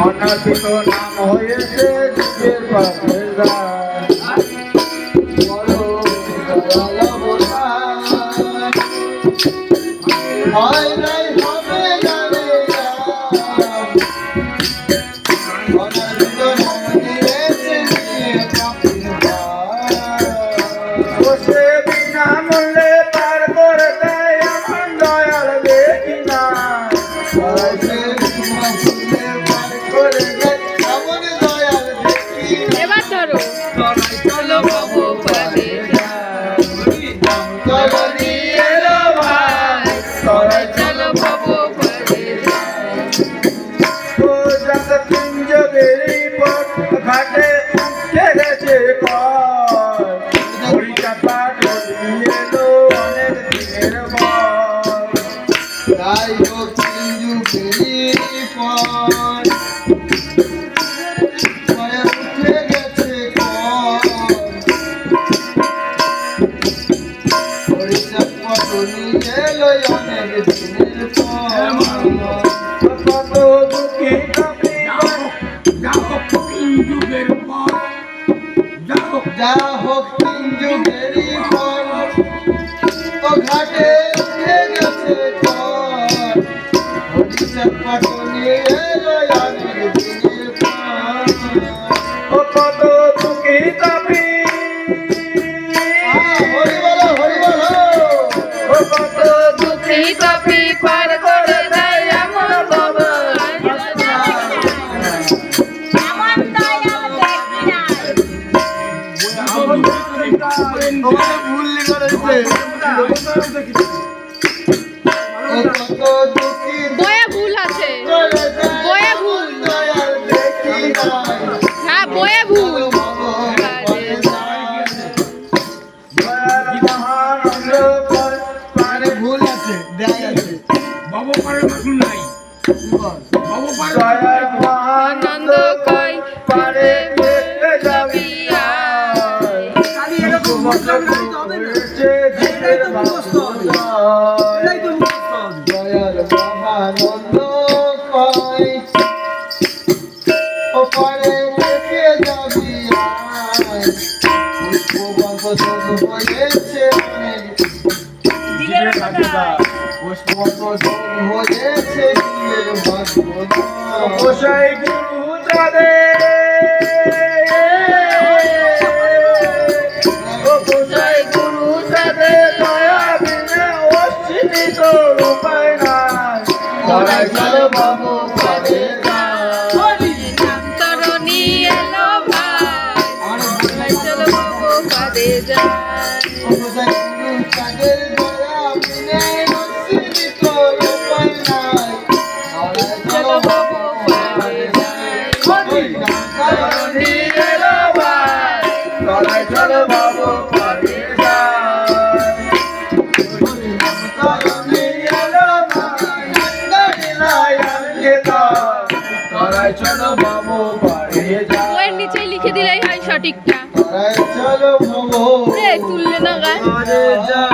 অনাথিত নাম হয়েছে যুগের পাশে হয় নাই হবে জানে অনাথিত নাম দিয়েছে বসে বিনা মূল্যে পার করে দেয় আমার দয়াল দেখি না বসে বিনা মূল্যে পার করে দেয় আমার দয়াল দেখি এবার ধরো চলো বাবু পারে চলো নিয়ে এলো ভাই চলো বাবু পারে ও যত কিঞ্জবেরি পথ ঘাটে উঠে গেছে কর হরিটা পাঠ এলো অনেক দিনের পর তাই ও কিঞ্জবেরি পথ উঠে গেছে কর হরিটা পাঠ এলো অনেক দিনের পর কত দুঃখী কবি যা হোক তিন যুগেরই পর ও ঘাটে উঠে গেছে কর হরিচাঁদ পাটনি এলো অনেক দিনের পর ও কত দুঃখী কবি হরি বলো ও কত দুঃখী কপি পার করে দেয় এমন বাবা এমন দয়াল দেখি না ভুল করেছে ও কত দুঃখী বয়ে ভুল আছে বয়ে ভুল দয়াল দেখি না হ্যাঁ বয়ে ভুল ভুল আছে দেয় আছে বাবু পারে মাসুল নাই বাবু পারে দয়ার আনন্দ কই পারে দেখতে যাবি দয়ার মহানন্দ কয় ও পারে দেখে যাবি পুষ্পবন্ত হয়েছে পুষ্পবন্ত হয়েছে গোসাই গুরু তাদের গোসাই গুরু তাদের দয়া বিনে অস্তিত্ব উপায় নাই দয়া চলো বাবু পারে নাম তরণী এলো ভাই চলো বাবু পারে যায় গোসাই গুরু তাদের দয়া বিনে অস্তিত্ব উপায় নাই দয়া চলো বাবু পারে তরণী এলো ভাই দয়া চলো বাবু পারে চলো বাবু পারে বইয়ের নিচে লিখে দিলেই হয় সঠিকটা চলো বাবু তুললে না গায়ে পারে যা